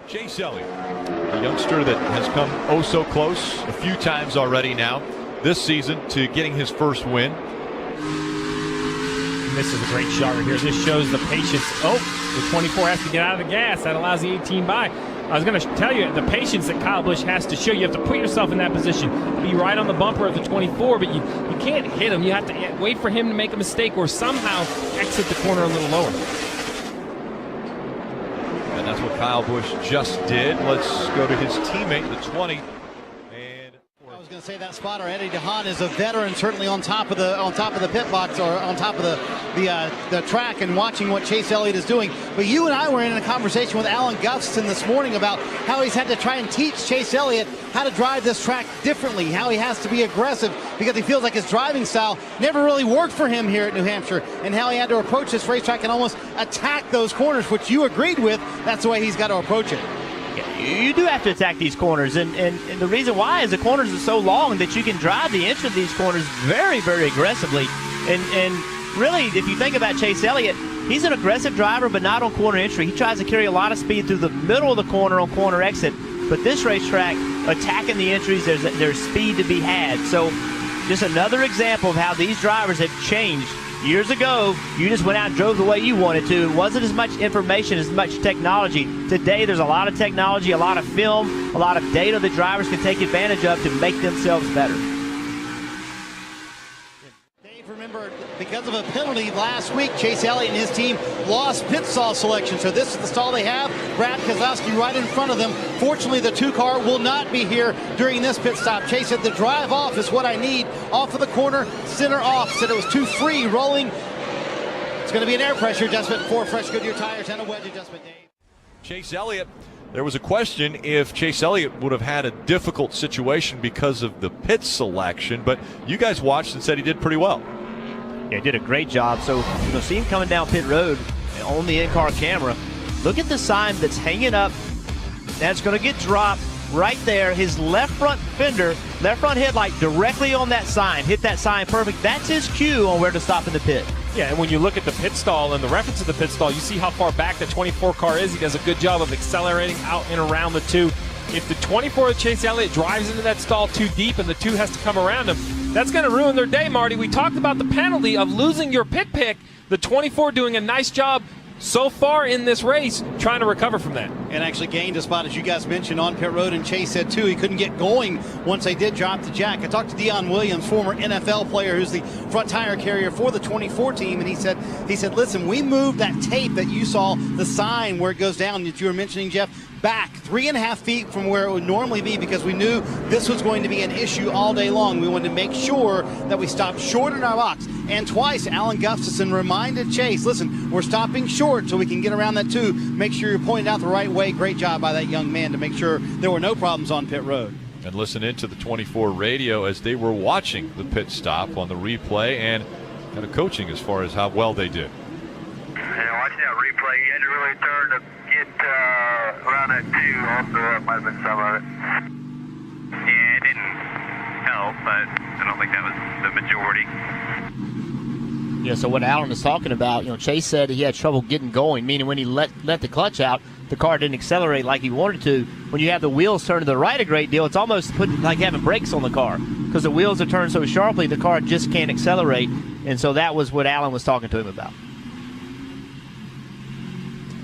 Chase Elliott, a youngster that has come oh so close a few times already now this season to getting his first win. And this is a great shot right here. This shows the patience. Oh, the 24 has to get out of the gas. That allows the 18 by. I was going to tell you the patience that Kyle Busch has to show. You have to put yourself in that position. Be right on the bumper of the 24, but you can't hit him. You have to wait for him to make a mistake or somehow exit the corner a little lower. And that's what Kyle Busch just did. Let's go to his teammate, the 20. I was going to say that spotter, Eddie DeHaan, is a veteran, certainly on top of the pit box or on top of the track and watching what Chase Elliott is doing. But you and I were in a conversation with Alan Gustafson this morning about how he's had to try and teach Chase Elliott how to drive this track differently, how he has to be aggressive because he feels like his driving style never really worked for him here at New Hampshire, and how he had to approach this racetrack and almost attack those corners, which you agreed with. That's the way he's got to approach it. You do have to attack these corners, and the reason why is the corners are so long that you can drive the inch of these corners very, very aggressively. And really, if you think about Chase Elliott, he's an aggressive driver, but not on corner entry. He tries to carry a lot of speed through the middle of the corner on corner exit. But this racetrack, attacking the entries, there's speed to be had. So just another example of how these drivers have changed. Years ago, you just went out and drove the way you wanted to. It wasn't as much information, as much technology. Today, there's a lot of technology, a lot of film, a lot of data that drivers can take advantage of to make themselves better. Dave, remember, because of a penalty last week, Chase Elliott and his team lost pit stall selection. So this is the stall they have. Brad Keselowski right in front of them. Fortunately, the 2-car will not be here during this pit stop. Chase said the drive off is what I need. Off of the corner, center off. Said it was too free rolling. It's going to be an air pressure adjustment for fresh Goodyear tires and a wedge adjustment, Dave. Chase Elliott, there was a question if Chase Elliott would have had a difficult situation because of the pit selection, but you guys watched and said he did pretty well. Yeah, he did a great job. So you'll see him coming down pit road on the in-car camera. Look at the sign that's hanging up. That's going to get dropped right there. His left front fender, left front headlight directly on that sign. Hit that sign perfect. That's his cue on where to stop in the pit. Yeah, and when you look at the pit stall and the reference of the pit stall, you see how far back the 24 car is. He does a good job of accelerating out and around the 2. If the 24 of Chase Elliott drives into that stall too deep and the 2 has to come around him, that's going to ruin their day, Marty. We talked about the penalty of losing your pit pick. The 24 doing a nice job so far in this race trying to recover from that. And actually gained a spot, as you guys mentioned, on pit road, and Chase said too he couldn't get going once they did drop the jack. I talked to Dion Williams, former NFL player who's the front tire carrier for the 24 team, and he said listen, we moved that tape that you saw, the sign where it goes down that you were mentioning, Jeff, back 3.5 feet from where it would normally be because we knew this was going to be an issue all day long. We wanted to make sure that we stopped short in our box. And twice, Alan Gustafson reminded Chase, listen, we're stopping short so we can get around that 2. Make sure you're pointing out the right way. Great job by that young man to make sure there were no problems on pit road. And listen into the 24 radio as they were watching the pit stop on the replay and kind of coaching as far as how well they did. Yeah, watching that replay, you had to really turn to get around that 2 also. That might have been some of it. Yeah, it didn't help, but I don't think that was the majority. Yeah, so what Alan is talking about, Chase said he had trouble getting going, meaning when he let the clutch out, the car didn't accelerate like he wanted to. When you have the wheels turned to the right a great deal, it's almost like having brakes on the car because the wheels are turned so sharply, the car just can't accelerate. And so that was what Alan was talking to him about.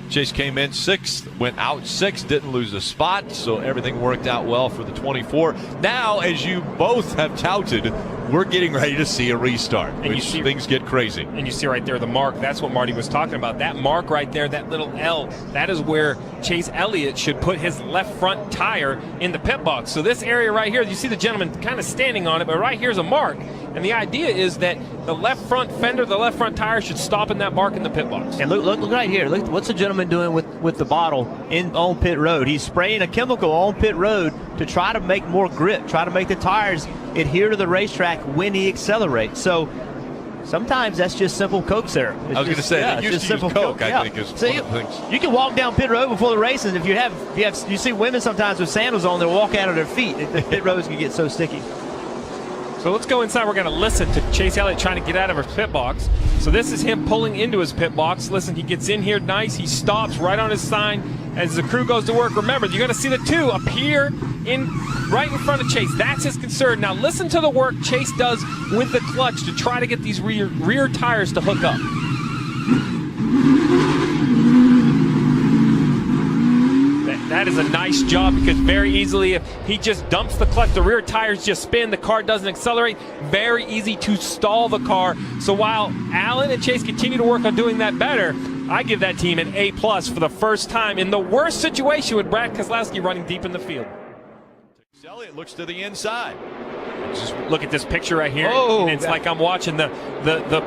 Chase came in 6th, went out 6th, didn't lose a spot, so everything worked out well for the 24. Now, as you both have touted, we're getting ready to see a restart, which things get crazy. And you see right there the mark. That's what Marty was talking about. That mark right there, that little L, that is where Chase Elliott should put his left front tire in the pit box. So this area right here, you see the gentleman kind of standing on it, but right here's a mark. And the idea is that the left front fender, the left front tire should stop in that mark in the pit box. And look right here. Look, what's the gentleman doing with the bottle on pit road? He's spraying a chemical on pit road to try to make more grip, try to make the tires adhere to the racetrack when he accelerates. So sometimes that's just simple Coke syrup. I was going to say, you used to use Coke, I think, is one of the things. You can walk down pit road before the race, and if you see women sometimes with sandals on, they'll walk out of their feet. The pit roads can get so sticky. So let's go inside. We're going to listen to Chase Elliott trying to get out of his pit box. So this is him pulling into his pit box. Listen, he gets in here nice. He stops right on his sign as the crew goes to work. Remember, you're going to see the two appear right in front of Chase. That's his concern. Now listen to the work Chase does with the clutch to try to get these rear tires to hook up. That is a nice job, because very easily, if he just dumps the clutch, the rear tires just spin, the car doesn't accelerate. Very easy to stall the car. So while Allen and Chase continue to work on doing that better, I give that team an A+ for the first time in the worst situation with Brad Keselowski running deep in the field. Elliott looks to the inside. Just look at this picture right here. Oh, and it's like I'm watching the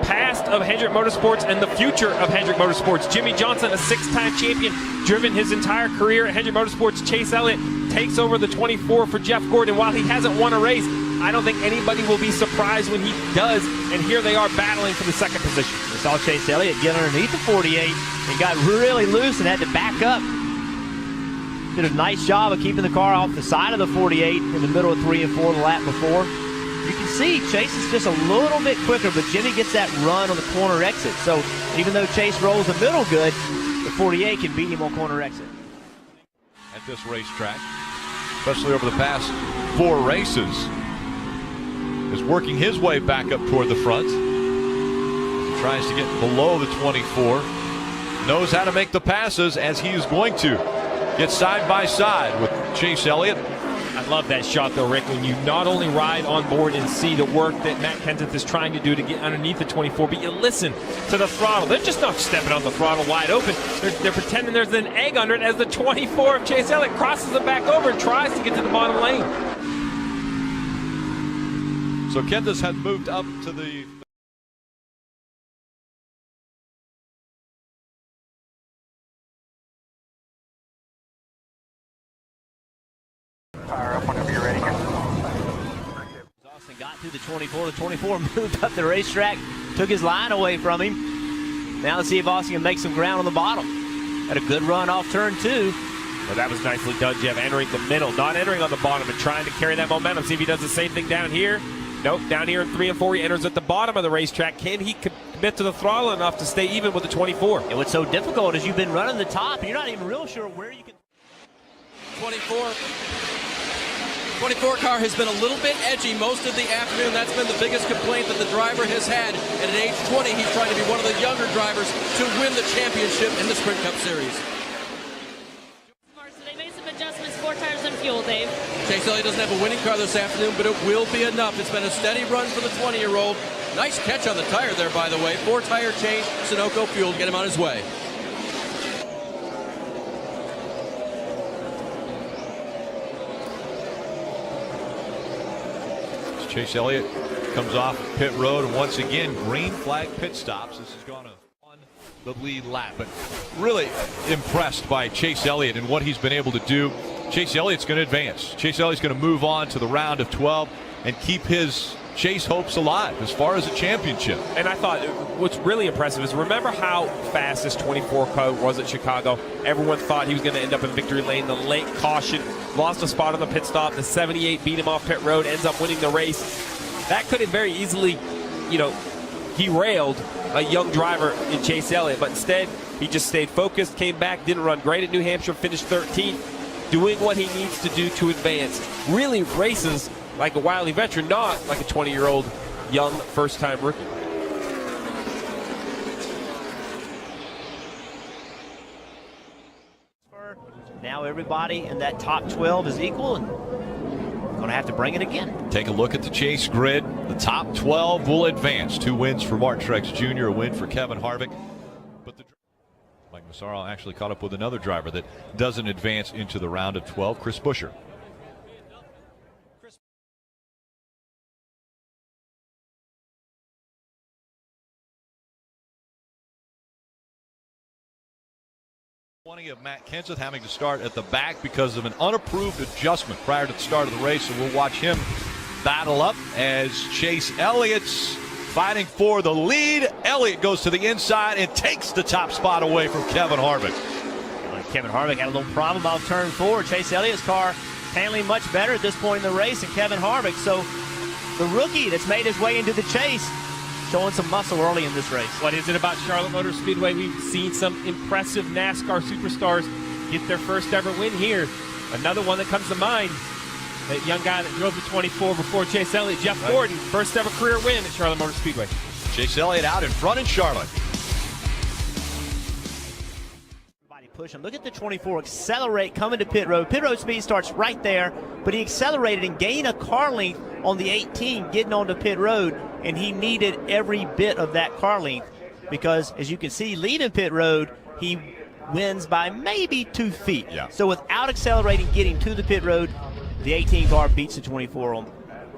past of Hendrick Motorsports and the future of Hendrick Motorsports. Jimmy Johnson, a 6-time champion, driven his entire career at Hendrick Motorsports. Chase Elliott takes over the 24 for Jeff Gordon. While he hasn't won a race, I don't think anybody will be surprised when he does. And here they are battling for the second position. We saw Chase Elliott get underneath the 48 and got really loose and had to back up. Did a nice job of keeping the car off the side of the 48 in the middle of 3 and 4 the lap before. You can see Chase is just a little bit quicker, but Jimmy gets that run on the corner exit. So even though Chase rolls the middle good, the 48 can beat him on corner exit. At this racetrack, especially over the past 4 races, is working his way back up toward the front. He tries to get below the 24. Knows how to make the passes, as he is going to get side by side with Chase Elliott. I love that shot, though, Rick, when you not only ride on board and see the work that Matt Kenseth is trying to do to get underneath the 24, but you listen to the throttle. They're just not stepping on the throttle wide open. They're pretending there's an egg under it as the 24 of Chase Elliott crosses it back over and tries to get to the bottom lane. So Kenseth has moved up to the Fire up whenever you're ready. Austin got through the 24. The 24 moved up the racetrack, took his line away from him. Now let's see if Austin can make some ground on the bottom. Had a good run off turn 2. Well, that was nicely done, Jeff, entering the middle, not entering on the bottom and trying to carry that momentum. See if he does the same thing down here. Nope, down here in 3 and 4, he enters at the bottom of the racetrack. Can he commit to the throttle enough to stay even with the 24? And what's so difficult is you've been running the top, and you're not even real sure where you can. 24 car has been a little bit edgy most of the afternoon. That's been the biggest complaint that the driver has had. And at age 20, he's trying to be one of the younger drivers to win the championship in the Sprint Cup Series. So they made some adjustments, 4 tires and fuel, Dave. Chase Elliott doesn't have a winning car this afternoon, but it will be enough. It's been a steady run for the 20-year-old. Nice catch on the tire there, by the way. 4-tire change, Sunoco fuel, get him on his way. Chase Elliott comes off pit road, and once again, green flag pit stops. This has gone on the lead lap, but really impressed by Chase Elliott and what he's been able to do. Chase Elliott's going to advance. Chase Elliott's going to move on to the round of 12 and keep his Chase hopes alive as far as a championship. And I thought what's really impressive is, remember how fast this 24 car was at Chicago? Everyone thought he was going to end up in victory lane. The late caution, lost a spot on the pit stop. The 78 beat him off pit road, ends up winning the race. That could have very easily, derailed a young driver in Chase Elliott, but instead he just stayed focused, came back, didn't run great at New Hampshire, finished 13th, doing what he needs to do to advance. Really races like a wily veteran, not like a 20-year-old young first-time rookie. Now everybody in that top 12 is equal, and going to have to bring it again. Take a look at the Chase grid. The top 12 will advance. 2 wins for Martin Truex Jr., a win for Kevin Harvick. But Mike Massaro actually caught up with another driver that doesn't advance into the round of 12, Chris Buescher. Of Matt Kenseth having to start at the back because of an unapproved adjustment prior to the start of the race, so we'll watch him battle up as Chase Elliott's fighting for the lead. Elliott goes to the inside and takes the top spot away from Kevin Harvick. Kevin Harvick had a little problem off turn 4. Chase Elliott's car handling much better at this point in the race than Kevin Harvick, so the rookie that's made his way into the chase, showing some muscle early in this race. What is it about Charlotte Motor Speedway? We've seen some impressive NASCAR superstars get their first ever win here. Another one that comes to mind, that young guy that drove the 24 before Chase Elliott, Jeff Gordon, first ever career win at Charlotte Motor Speedway. Chase Elliott out in front in Charlotte. Push him. Look at the 24 accelerate coming to pit road. Pit road speed starts right there, but he accelerated and gained a car length on the 18 getting onto pit road, and he needed every bit of that car length because, as you can see, leaving pit road, he wins by maybe 2 feet. Yeah. So without accelerating, getting to the pit road, the 18 car beats the 24 on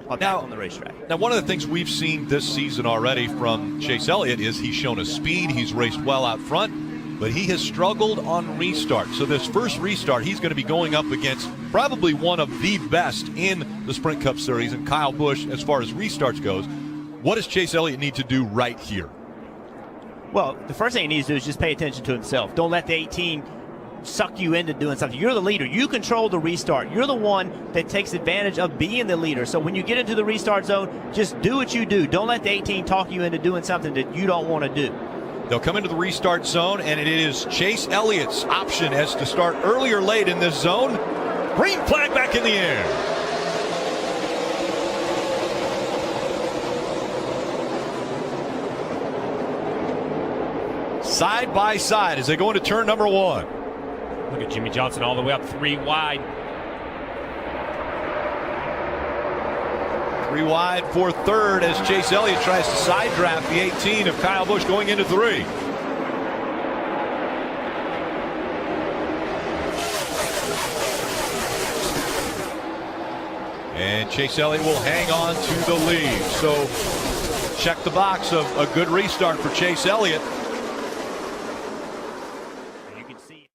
the racetrack. Now, one of the things we've seen this season already from Chase Elliott is he's shown his speed. He's raced well out front, but he has struggled on restart. So this first restart, he's going to be going up against probably one of the best in the Sprint Cup Series, and Kyle Busch, as far as restarts goes. What does Chase Elliott need to do right here? Well, the first thing he needs to do is just pay attention to himself. Don't let the 18 suck you into doing something. You're the leader. You control the restart. You're the one that takes advantage of being the leader. So when you get into the restart zone, just do what you do. Don't let the 18 talk you into doing something that you don't want to do. They'll come into the restart zone, and it is Chase Elliott's option as to start early or late in this zone. Green flag back in the air. Side by side as they go into turn number 1. Look at Jimmy Johnson all the way up 3 wide. 3 wide for third as Chase Elliott tries to side draft the 18 of Kyle Busch going into 3. And Chase Elliott will hang on to the lead. So check the box of a good restart for Chase Elliott. You can see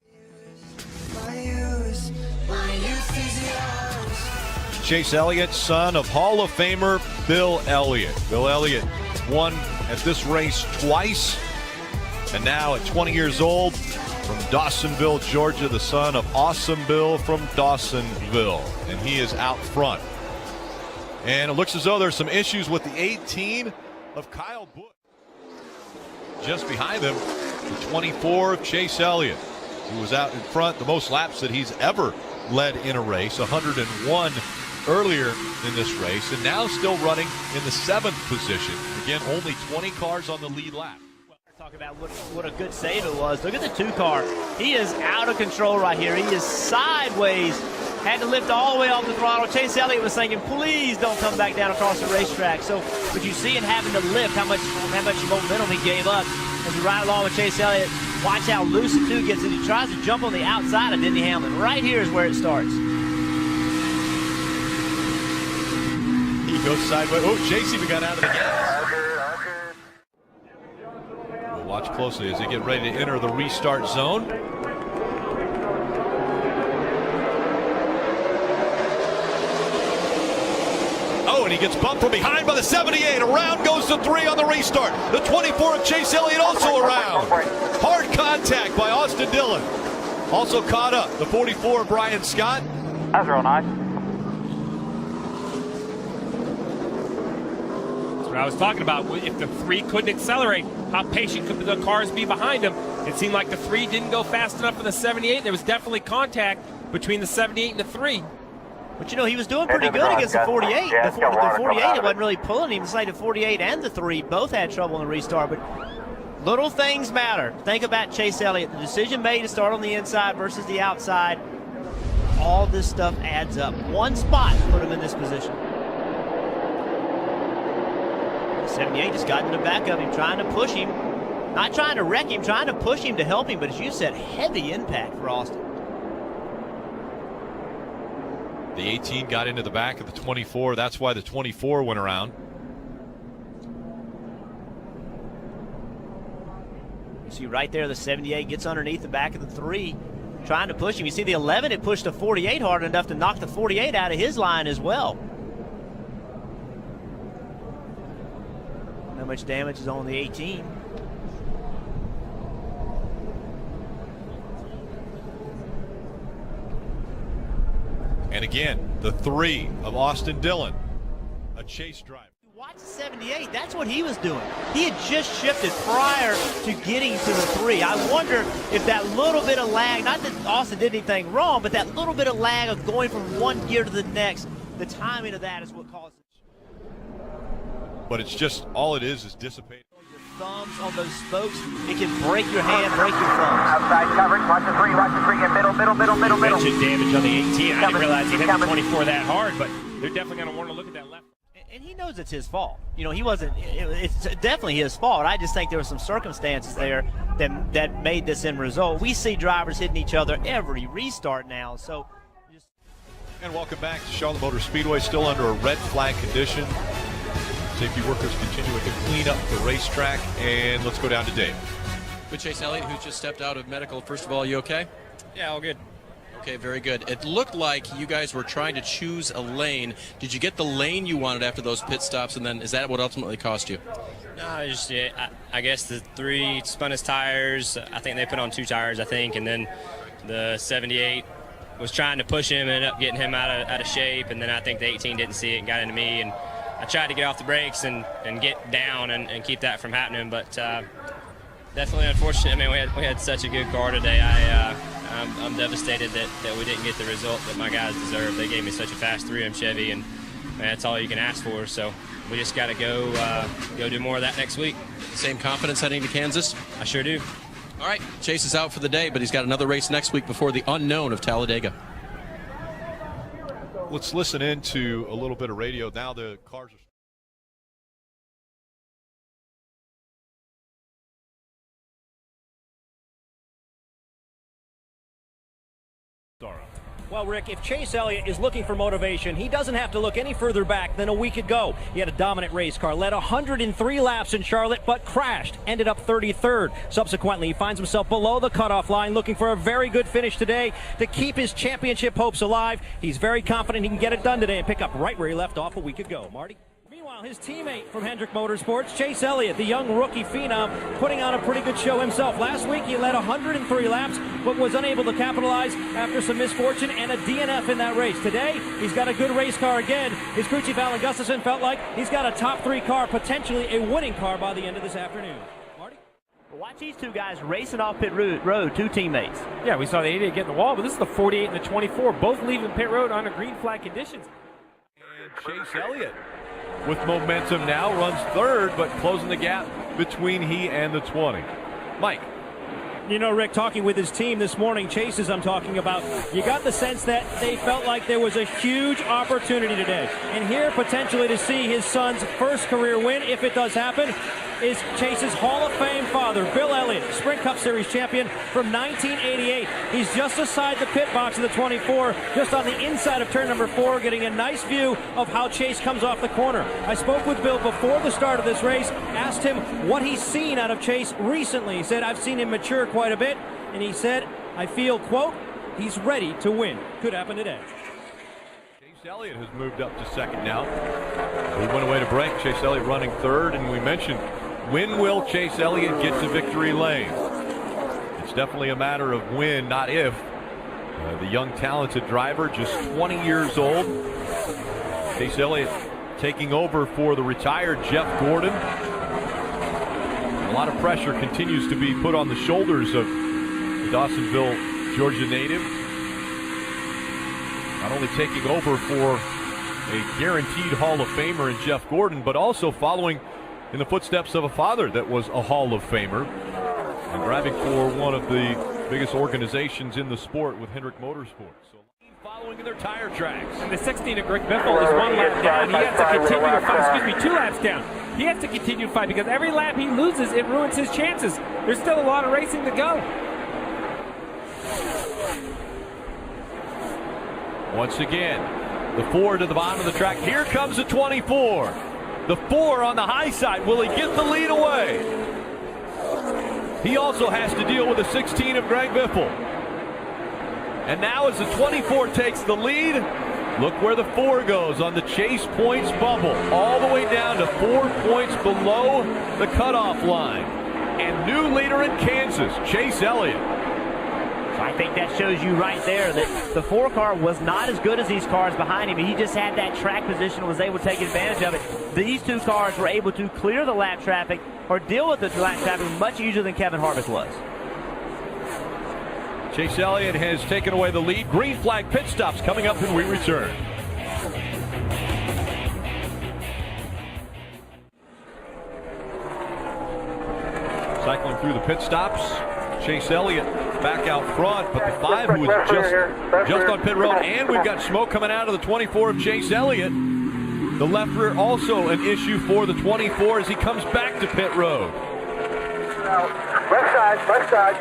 Chase Elliott, son of Hall of Famer Bill Elliott. Bill Elliott won at this race twice, and now at 20 years old, from Dawsonville, Georgia, the son of Awesome Bill from Dawsonville, and he is out front. And it looks as though there's some issues with the 18 of Kyle Busch. Just behind them, the 24 of Chase Elliott, who was out in front, the most laps that he's ever led in a race, 101 earlier in this race, and now still running in the 7th position. Again, only 20 cars on the lead lap. Talk about what a good save it was. Look at the 2 car. He is out of control right here. He is sideways. Had to lift all the way off the throttle. Chase Elliott was thinking, please don't come back down across the racetrack. So, but you see him having to lift how much momentum he gave up as he ride along with Chase Elliott. Watch how loose the 2 gets, and he tries to jump on the outside of Denny Hamlin. Right here is where it starts. He goes sideways. Oh, Chase even got out of the gas. We'll watch closely as they get ready to enter the restart zone. Oh, and he gets bumped from behind by the 78. Around goes the 3 on the restart. The 24 of Chase Elliott also around. Hard contact by Austin Dillon. Also caught up. The 44 of Brian Scott. That's real nice. That's what I was talking about. If the 3 couldn't accelerate, how patient could the cars be behind him? It seemed like the 3 didn't go fast enough for the 78. There was definitely contact between the 78 and the 3. But you know, he was doing pretty good against the 48. The 48, it wasn't really pulling him. It's like the 48 and the 3 both had trouble in the restart. But little things matter. Think about Chase Elliott. The decision made to start on the inside versus the outside. All this stuff adds up. 1 spot put him in this position. The 78 just got in the back of him, trying to push him. Not trying to wreck him, trying to push him to help him. But as you said, heavy impact for Austin. The 18 got into the back of the 24. That's why the 24 went around. You see right there, the 78 gets underneath the back of the 3, trying to push him. You see the 11, it pushed the 48 hard enough to knock the 48 out of his line as well. How much damage is on the 18? And again, the 3 of Austin Dillon. a Chase driver. Watch 78. That's what he was doing. He had just shifted prior to getting to the 3. I wonder if that little bit of lag, not that Austin did anything wrong, but that little bit of lag of going from one gear to the next, the timing of that is what caused it. But it's just, all it is dissipating. Your thumbs on those spokes, it can break your hand, break your thumbs. Outside coverage, watch the 3, get middle. Mentioned damage on the 18. I didn't realize he hit the 24 that hard, but they're definitely going to want to look at that left. And he knows it's his fault. You know, he wasn't, it's definitely his fault. I just think there were some circumstances there that made this end result. We see drivers hitting each other every restart now. So, And welcome back to Charlotte Motor Speedway, still under a red flag condition. Safety workers continuing to clean up the racetrack, and let's go down to Dave. With Chase Elliott, who just stepped out of medical. First of all, you okay? Yeah, all good. Okay, very good. It looked like you guys were trying to choose a lane. Did you get the lane you wanted after those pit stops, and then is that what ultimately cost you? No, I guess the 3 spun his tires. I think they put on 2 tires, and then the 78 was trying to push him and ended up getting him out of shape, and then I think the 18 didn't see it and got into me, and I tried to get off the brakes and get down and keep that from happening, but definitely unfortunate. I mean, we had such a good car today. I'm devastated that we didn't get the result that my guys deserved. They gave me such a fast 3M Chevy, and that's all you can ask for. So we just got to go do more of that next week. Same confidence heading to Kansas? I sure do. All right, Chase is out for the day, but he's got another race next week before the unknown of Talladega. Let's listen in to a little bit of radio. Now the cars are... Well, Rick, if Chase Elliott is looking for motivation, he doesn't have to look any further back than a week ago. He had a dominant race car, led 103 laps in Charlotte, but crashed, ended up 33rd. Subsequently, he finds himself below the cutoff line, looking for a very good finish today to keep his championship hopes alive. He's very confident he can get it done today and pick up right where he left off a week ago. Marty? Meanwhile, his teammate from Hendrick Motorsports, Chase Elliott, the young rookie phenom, putting on a pretty good show himself. Last week, he led 103 laps, but was unable to capitalize after some misfortune and a DNF in that race. Today, he's got a good race car again. His crew chief, Alan Gustafson, felt like he's got a top 3 car, potentially a winning car by the end of this afternoon. Marty? watch these 2 guys racing off pit road, 2 teammates. Yeah, we saw the 88 get in the wall, but this is the 48 and the 24, both leaving pit road on a green flag conditions. And Chase Elliott, with momentum now, runs 3rd, but closing the gap between he and the 20. Mike. You know, Rick, talking with his team this morning, Chase's I'm talking about, you got the sense that they felt like there was a huge opportunity today. And here, potentially to see his son's first career win, if it does happen, is Chase's Hall of Fame father, Bill Elliott, Sprint Cup Series champion from 1988. He's just aside the pit box of the 24, just on the inside of turn number 4, getting a nice view of how Chase comes off the corner. I spoke with Bill before the start of this race, asked him what he's seen out of Chase recently. He said, I've seen him mature quite a bit, and he said, I feel, quote, he's ready to win. Could happen today. Chase Elliott has moved up to 2nd now. We went away to break. Chase Elliott running 3rd, and we mentioned, when will Chase Elliott get to victory lane? It's definitely a matter of when, not if. The young, talented driver, just 20 years old. Chase Elliott taking over for the retired Jeff Gordon. A lot of pressure continues to be put on the shoulders of the Dawsonville, Georgia native. Not only taking over for a guaranteed Hall of Famer in Jeff Gordon, but also following in the footsteps of a father that was a Hall of Famer and driving for one of the biggest organizations in the sport with Hendrick Motorsports. So following in their tire tracks. And the 16 of Greg Biffle is 1 lap down. He has to continue to fight. 2 laps down. He has to continue to fight because every lap he loses, it ruins his chances. There's still a lot of racing to go. Once again, the 4 to the bottom of the track. Here comes the 24. The 4 on the high side. Will he get the lead away? He also has to deal with the 16 of Greg Biffle. And now as the 24 takes the lead, look where the 4 goes on the Chase points bubble. All the way down to 4 points below the cutoff line. And new leader in Kansas, Chase Elliott. I think that shows you right there that the 4 car was not as good as these cars behind him. He just had that track position and was able to take advantage of it. These 2 cars were able to clear the lap traffic or deal with the lap traffic much easier than Kevin Harvick was. Chase Elliott has taken away the lead. Green flag pit stops coming up when we return. Cycling through the pit stops, Chase Elliott back out front, but the 5 who was just on pit road, and we've got smoke coming out of the 24 of Chase Elliott. The left rear also an issue for the 24 as he comes back to pit road. Left side.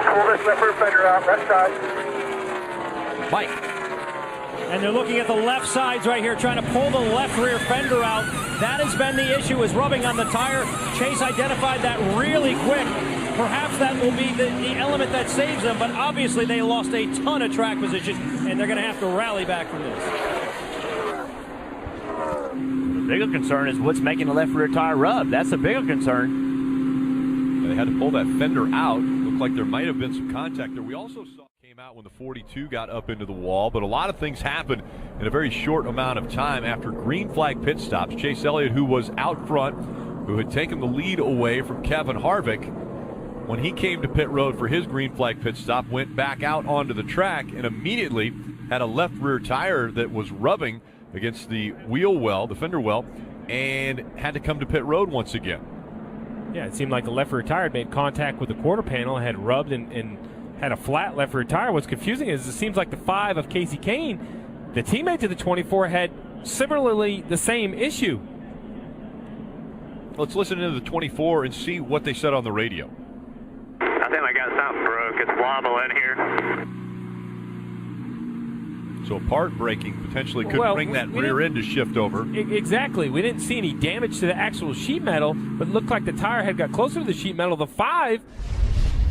Pull this left rear fender out, left side. Mike. And they're looking at the left sides right here, trying to pull the left rear fender out. That has been the issue, is rubbing on the tire. Chase identified that really quick. Perhaps that will be the element that saves them, but obviously they lost a ton of track position, and they're going to have to rally back from this. The bigger concern is what's making the left rear tire rub. That's a bigger concern. They had to pull that fender out. Looked like there might have been some contact there. We also saw came out when the 42 got up into the wall, but a lot of things happened in a very short amount of time after green flag pit stops. Chase Elliott, who was out front, who had taken the lead away from Kevin Harvick, when he came to pit road for his green flag pit stop, went back out onto the track and immediately had a left rear tire that was rubbing against the wheel well, the fender well, and had to come to pit road once again. Yeah, it seemed like the left rear tire had made contact with the quarter panel, had rubbed and had a flat left rear tire. What's confusing is it seems like the 5 of Casey Kane, the teammate to the 24, had similarly the same issue. Let's listen to the 24 and see what they said on the radio. I think I got something broke. It's wobbling here. So part braking potentially could bring that rear end to shift over. Exactly. We didn't see any damage to the actual sheet metal, but it looked like the tire had got closer to the sheet metal. The 5,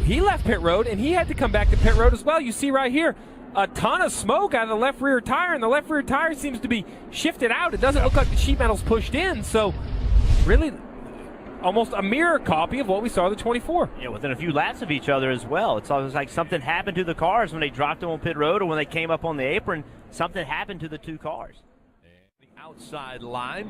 he left pit road, and he had to come back to pit road as well. You see right here a ton of smoke out of the left rear tire, and the left rear tire seems to be shifted out. It doesn't look like the sheet metal's pushed in, so really almost a mirror copy of what we saw in the 24. Yeah, within a few laps of each other as well. It's almost like something happened to the cars when they dropped them on pit road or when they came up on the apron. Something happened to the 2 cars. And the outside line.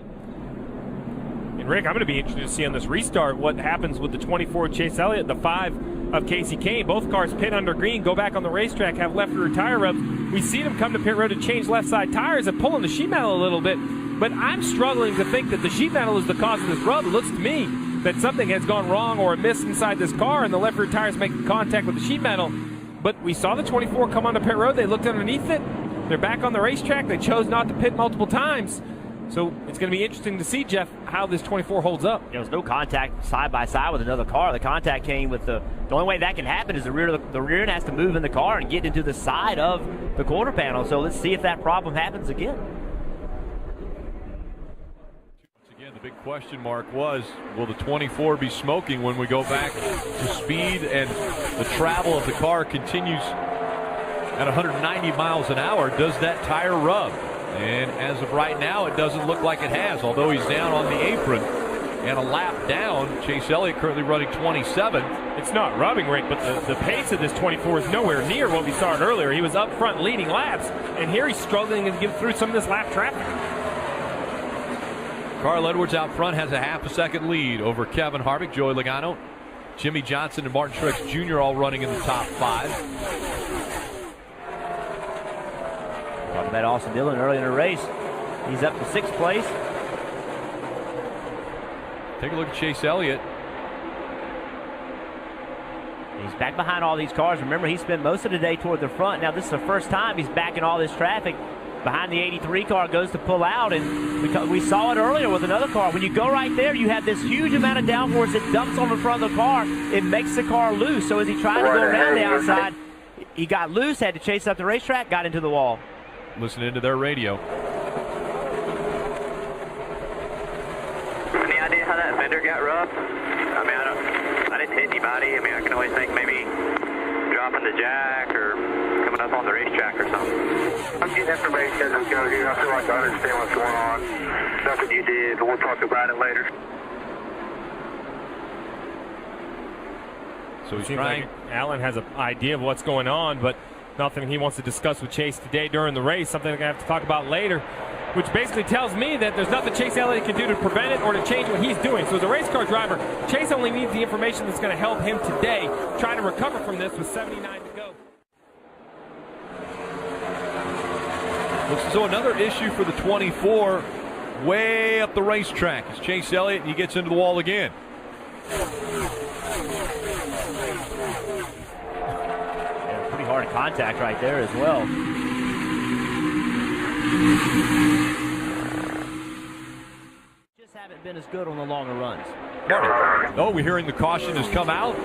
And Rick, I'm going to be interested to see on this restart what happens with the 24 Chase Elliott, the 5 of Casey Kane. Both cars pit under green, go back on the racetrack, have left rear tire rubs. We see them come to pit road and change left side tires and pulling the sheet metal a little bit. But I'm struggling to think that the sheet metal is the cause of this rub. It looks to me that something has gone wrong or amiss inside this car, and the left rear tire is making contact with the sheet metal. But we saw the 24 come onto pit road. They looked underneath it. They're back on the racetrack. They chose not to pit multiple times. So it's going to be interesting to see, Jeff, how this 24 holds up. There was no contact side by side with another car. The contact came with the only way that can happen is the rear end has to move in the car and get into the side of the quarter panel. So let's see if that problem happens again. Once again, the big question mark was, will the 24 be smoking when we go back to speed and the travel of the car continues at 190 miles an hour? Does that tire rub? And as of right now, it doesn't look like it has, although he's down on the apron and a lap down. Chase Elliott currently running 27. It's not rubbing, Rick, but the pace of this 24 is nowhere near what we saw earlier. He was up front leading laps, and here he's struggling to get through some of this lap traffic. Carl Edwards out front has a half a second lead over Kevin Harvick, Joey Logano, Jimmy Johnson, and Martin Truex Jr. all running in the top 5. Talking about Austin Dillon early in the race. He's up to 6th place. Take a look at Chase Elliott. He's back behind all these cars. Remember, he spent most of the day toward the front. Now, this is the first time he's back in all this traffic. Behind the 83 car goes to pull out, and we saw it earlier with another car. When you go right there, you have this huge amount of downforce that dumps on the front of the car. It makes the car loose. So as he tried to go around the outside, he got loose, had to chase up the racetrack, got into the wall. Listening to their radio. Any idea how that fender got rubbed? I mean, I didn't hit anybody. I mean, I can only think maybe dropping the jack or coming up on the racetrack or something. I'm getting information as we go here. I feel like I understand what's going on. Nothing you did, but we'll talk about it later. So he's Seems trying. like Allen has an idea of what's going on, but nothing he wants to discuss with Chase today during the race, something they're going to have to talk about later, which basically tells me that there's nothing Chase Elliott can do to prevent it or to change what he's doing. So as a race car driver, Chase only needs the information that's going to help him today try to recover from this with 79 to go. So another issue for the 24 way up the racetrack is Chase Elliott, and he gets into the wall again. Yeah, pretty hard contact right there as well. Just haven't been as good on the longer runs. Oh, we're hearing the caution has come out.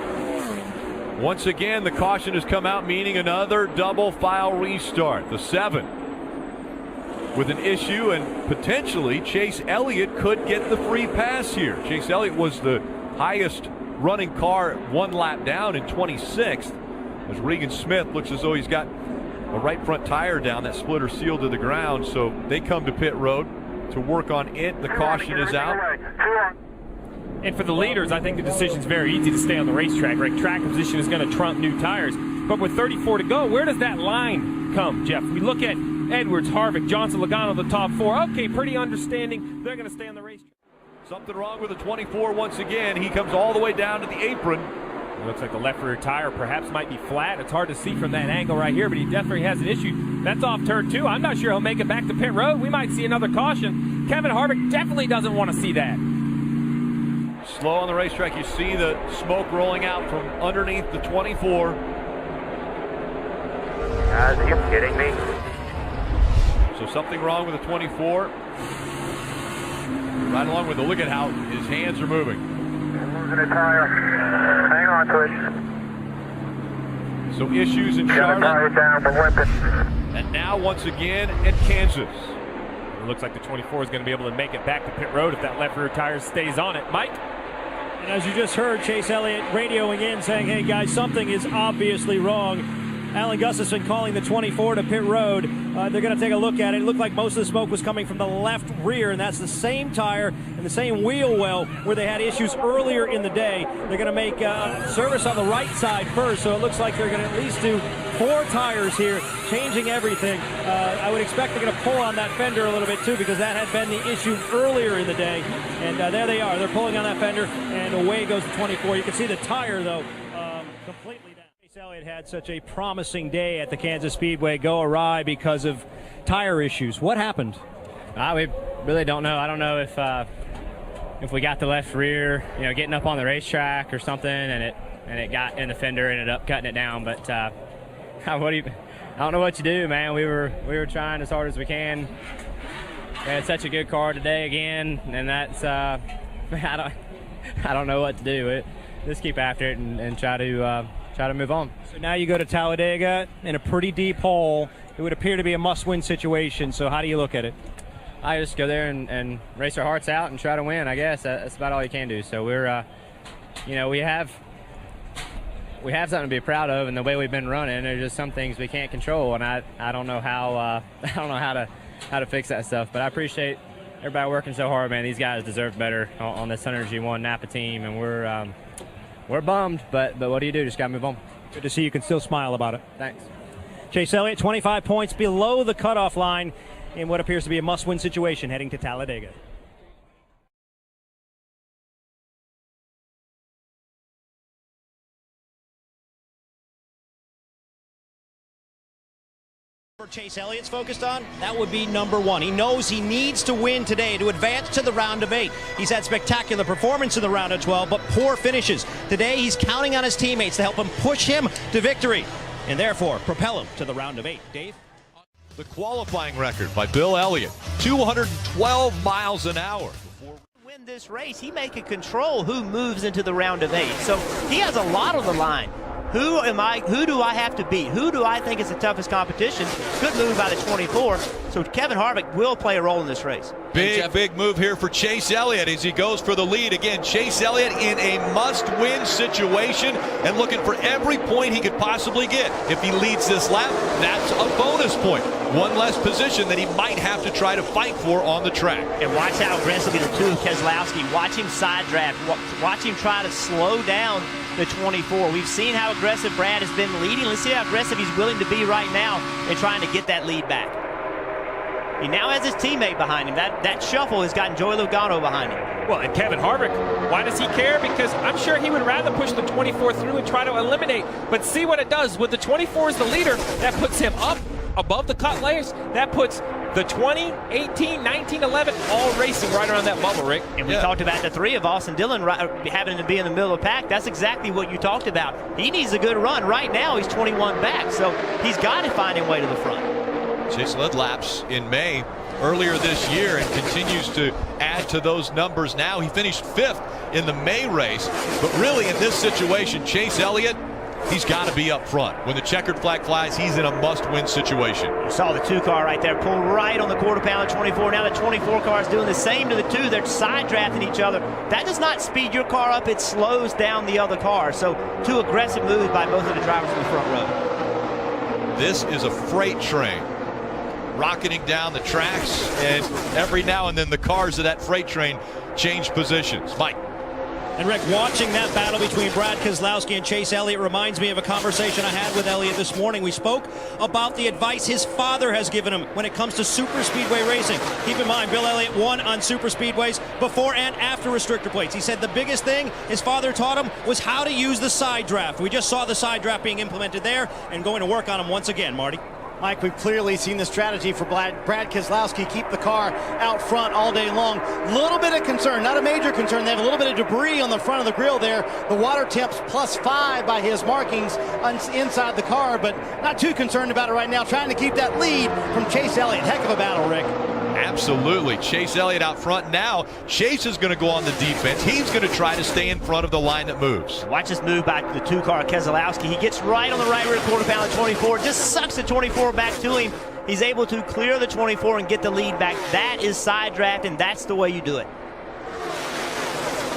Once again, the caution has come out, meaning another double file restart. The 7 with an issue, and potentially Chase Elliott could get the free pass here. Chase Elliott was the highest running car 1 lap down in 26th. As Regan Smith looks as though he's got a right front tire down, that splitter sealed to the ground, so they come to pit road to work on it. The caution is out. And for the leaders, I think the decision's very easy to stay on the racetrack, right? Track position is going to trump new tires. But with 34 to go, where does that line come, Jeff? We look at Edwards, Harvick, Johnson, Logano, the top 4. Okay, pretty understanding. They're going to stay on the racetrack. Something wrong with the 24 once again. He comes all the way down to the apron. It looks like the left rear tire perhaps might be flat. It's hard to see from that angle right here, but he definitely has an issue. That's off turn 2. I'm not sure he'll make it back to pit road. We might see another caution. Kevin Harvick definitely doesn't want to see that. Slow on the racetrack. You see the smoke rolling out from underneath the 24. Guys, are you kidding me? So something wrong with the 24. Right along with the look at how his hands are moving. I'm losing a tire. Hang on to it. So issues in Got a tire Charlotte. down for limping. And now once again at Kansas. It looks like the 24 is going to be able to make it back to pit road if that left rear tire stays on it. Mike? And as you just heard, Chase Elliott radioing in saying, hey guys, something is obviously wrong. Alan Gustafson calling the 24 to pit road. They're going to take a look at it. It looked like most of the smoke was coming from the left rear, and that's the same tire and the same wheel well where they had issues earlier in the day. They're going to make service on the right side first, so it looks like they're going to at least do 4 tires here, changing everything. I would expect they're going to pull on that fender a little bit too, because that had been the issue earlier in the day. And there they are. They're pulling on that fender, and away goes the 24. You can see the tire, though, completely down. Chase Elliott had such a promising day at the Kansas Speedway go awry because of tire issues. What happened? We really don't know. I don't know if we got the left rear, getting up on the racetrack or something, and it got in the fender, ended up cutting it down. But I don't know what you do, man. We were trying as hard as we can. We had such a good car today again, and that's I don't know what to do. Just keep after it and try to move on. So now you go to Talladega in a pretty deep hole. It would appear to be a must-win situation. So how do you look at it? I just go there and race our hearts out and try to win. I guess that's about all you can do. So we're, we have something to be proud of, and the way we've been running. There's just some things we can't control, and I don't know how how to fix that stuff. But I appreciate everybody working so hard, man. These guys deserve better on this 100G1 Napa team, and we're bummed. But what do you do? Just gotta move on. Good to see you can still smile about it. Thanks. Chase Elliott, 25 points below the cutoff line in what appears to be a must-win situation heading to Talladega. Chase Elliott's focused on, that would be number 1. He knows he needs to win today to advance to the round of 8. He's had spectacular performance in the round of 12, but poor finishes. Today he's counting on his teammates to help him push him to victory and therefore propel him to the round of 8. Dave? The qualifying record by Bill Elliott, 212 miles an hour. Win this race, he may control who moves into the round of 8. So he has a lot on the line. Who do I have to beat? Who do I think is the toughest competition? Could move out of 24. So Kevin Harvick will play a role in this race. Big move here for Chase Elliott as he goes for the lead. Again, Chase Elliott in a must-win situation and looking for every point he could possibly get. If he leads this lap, that's a bonus point. One less position that he might have to try to fight for on the track. And watch how aggressively the two of Keselowski, watch him side draft, watch him try to slow down the 24. We've seen how aggressive Brad has been leading. Let's see how aggressive he's willing to be right now in trying to get that lead back. He now has his teammate behind him. That shuffle has gotten Joey Logano behind him. Well, and Kevin Harvick, why does he care? Because I'm sure he would rather push the 24 through and try to eliminate. But see what it does. With the 24 as the leader, that puts him up above the cut layers. That puts the 20, 18, 19, 11 all racing right around that bubble, Rick. And we talked about the three of Austin Dillon having to be in the middle of the pack. That's exactly what you talked about. He needs a good run. Right now, he's 21 back, so he's got to find his way to the front. Chase led laps in May earlier this year and continues to add to those numbers now. He finished 5th in the May race, but really in this situation, Chase Elliott, he's got to be up front. When the checkered flag flies, he's in a must-win situation. You saw the 2 car right there pull right on the quarter pound of 24. Now the 24 car is doing the same to the 2. They're side drafting each other. That does not speed your car up. It slows down the other car. So 2 aggressive moves by both of the drivers in the front row. This is a freight train rocketing down the tracks, and every now and then the cars of that freight train change positions. Mike. And Rick, watching that battle between Brad Keselowski and Chase Elliott reminds me of a conversation I had with Elliott this morning. We spoke about the advice his father has given him when it comes to super speedway racing. Keep in mind, Bill Elliott won on super speedways before and after restrictor plates. He said the biggest thing his father taught him was how to use the side draft. We just saw the side draft being implemented there and going to work on him once again, Marty. Mike, we've clearly seen the strategy for Brad Keselowski, keep the car out front all day long. Little bit of concern, not a major concern. They have a little bit of debris on the front of the grille there. The water temps +5 by his markings inside the car, but not too concerned about it right now. Trying to keep that lead from Chase Elliott. Heck of a battle, Rick. Absolutely. Chase Elliott out front now. Chase is going to go on the defense. He's going to try to stay in front of the line that moves. Watch this move by the 2 car Keselowski. He gets right on the right rear quarter pound of 24. Just sucks the 24 back to him. He's able to clear the 24 and get the lead back. That is side draft, and that's the way you do it.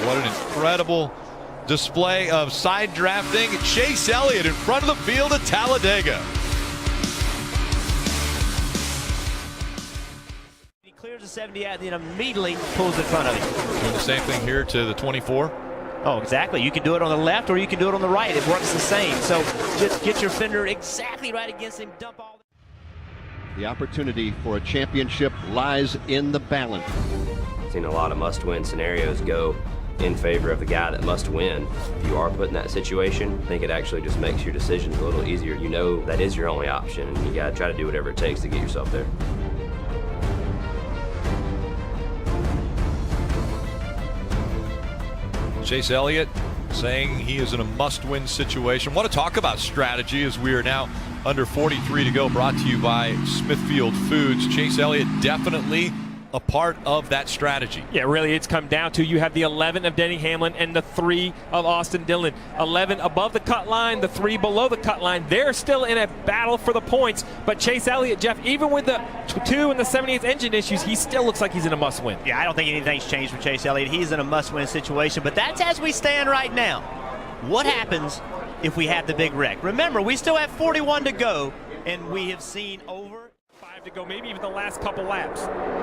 What an incredible display of side drafting. Chase Elliott in front of the field at Talladega. Clears the 70 out, then immediately pulls in front of him. Doing the same thing here to the 24. Oh, exactly. You can do it on the left or you can do it on the right. It works the same. So just get your fender exactly right against him. Dump all. The opportunity for a championship lies in the balance. I've seen a lot of must-win scenarios go in favor of the guy that must win. If you are put in that situation, I think it actually just makes your decisions a little easier. You know that is your only option, and you got to try to do whatever it takes to get yourself there. Chase Elliott saying he is in a must-win situation. Want to talk about strategy as we are now under 43 to go, brought to you by Smithfield Foods. Chase Elliott definitely a part of that strategy. Yeah, really, it's come down to you have the 11 of Denny Hamlin and the 3 of Austin Dillon. 11 above the cut line, the 3 below the cut line. They're still in a battle for the points, but Chase Elliott, Jeff, even with the 2 and the 78th engine issues, he still looks like he's in a must-win. Yeah, I don't think anything's changed for Chase Elliott. He's in a must-win situation, but that's as we stand right now. What happens if we have the big wreck? Remember, we still have 41 to go, and we have seen over 5 to go, maybe even the last couple laps.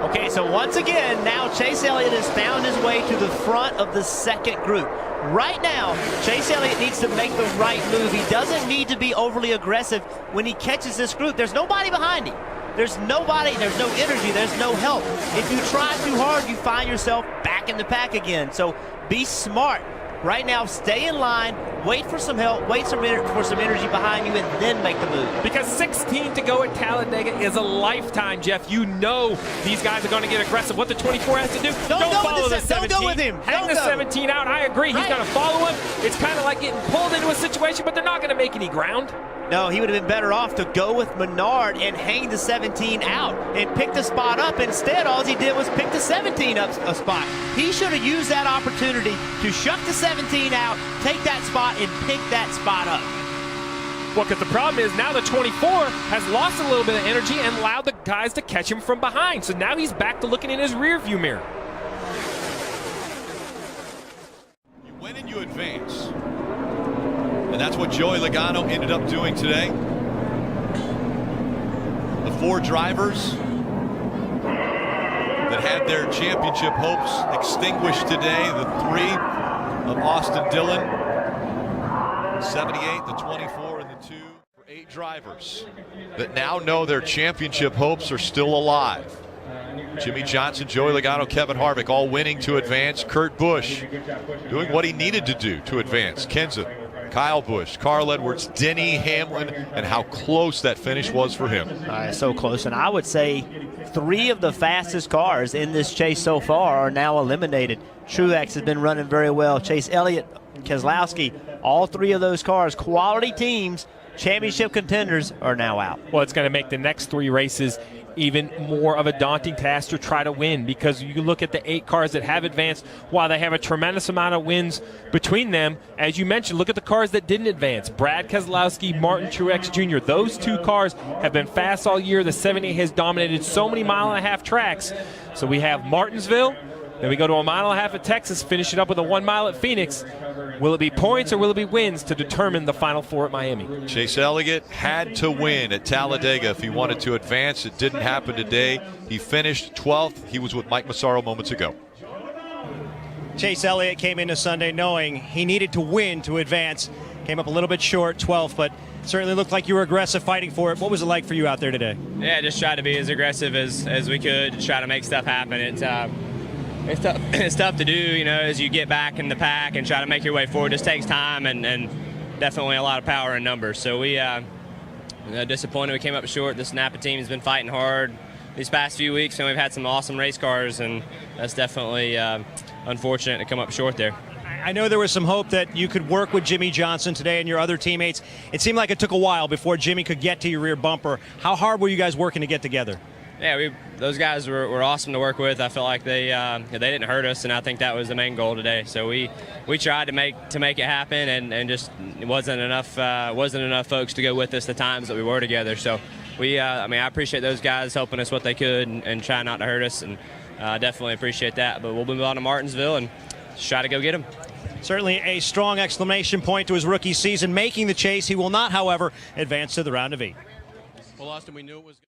Okay, so once again, now Chase Elliott has found his way to the front of the second group. Right now, Chase Elliott needs to make the right move. He doesn't need to be overly aggressive when he catches this group. There's nobody behind him. There's nobody, there's no energy, there's no help. If you try too hard, you find yourself back in the pack again. So be smart. Right now, stay in line, wait for some help, wait for some energy behind you, and then make the move. Because 16 to go at Talladega is a lifetime, Jeff. You know these guys are going to get aggressive. What the 24 has to do, don't follow the 17. Don't go with him. Hang the 17 out. I agree. He's going to follow him. It's kind of like getting pulled into a situation, but they're not going to make any ground. No, he would have been better off to go with Menard and hang the 17 out and pick the spot up. Instead, all he did was pick the 17 up a spot. He should have used that opportunity to shuck the 17 out, take that spot, and pick that spot up. Well, because the problem is now the 24 has lost a little bit of energy and allowed the guys to catch him from behind. So now he's back to looking in his rearview mirror. You win and you advance. And that's what Joey Logano ended up doing today. The 4 drivers that had their championship hopes extinguished today. The 3 of Austin Dillon, 78, the 24, and the 2 for 8 drivers that now know their championship hopes are still alive. Jimmy Johnson, Joey Logano, Kevin Harvick all winning to advance. Kurt Busch doing what he needed to do to advance. Kenseth, Kyle Busch, Carl Edwards, Denny Hamlin, and how close that finish was for him. So close. And I would say 3 of the fastest cars in this chase so far are now eliminated. Truex has been running very well. Chase Elliott, Keselowski, all 3 of those cars, quality teams, championship contenders, are now out. Well, it's going to make the next 3 races even more of a daunting task to try to win, because you look at the 8 cars that have advanced, while they have a tremendous amount of wins between them, as you mentioned, look at the cars that didn't advance. Brad Keselowski, Martin Truex Jr., those 2 cars have been fast all year. The 78 has dominated so many mile-and-a-half tracks. So we have Martinsville, then we go to a mile-and-a-half at Texas, finish it up with a 1 mile at Phoenix. Will it be points or will it be wins to determine the Final 4 at Miami? Chase Elliott had to win at Talladega if he wanted to advance. It didn't happen today. He finished 12th. He was with Mike Massaro moments ago. Chase Elliott came into Sunday knowing he needed to win to advance. Came up a little bit short, 12th, but certainly looked like you were aggressive fighting for it. What was it like for you out there today? Yeah, just try to be as aggressive as we could, try to make stuff happen. It's tough to do, you know, as you get back in the pack and try to make your way forward. It just takes time and definitely a lot of power in numbers. So we disappointed we came up short. This Napa team has been fighting hard these past few weeks, and we've had some awesome race cars, and that's definitely unfortunate to come up short there. I know there was some hope that you could work with Jimmy Johnson today and your other teammates. It seemed like it took a while before Jimmy could get to your rear bumper. How hard were you guys working to get together? Yeah, those guys were awesome to work with. I felt like they didn't hurt us, and I think that was the main goal today. So we tried to make it happen, and just wasn't enough folks to go with us the times that we were together. So I appreciate those guys helping us what they could and try not to hurt us, and definitely appreciate that. But we'll move on to Martinsville and just try to go get them. Certainly a strong exclamation point to his rookie season, making the chase. He will not, however, advance to the round of 8. Well, Austin, we knew it was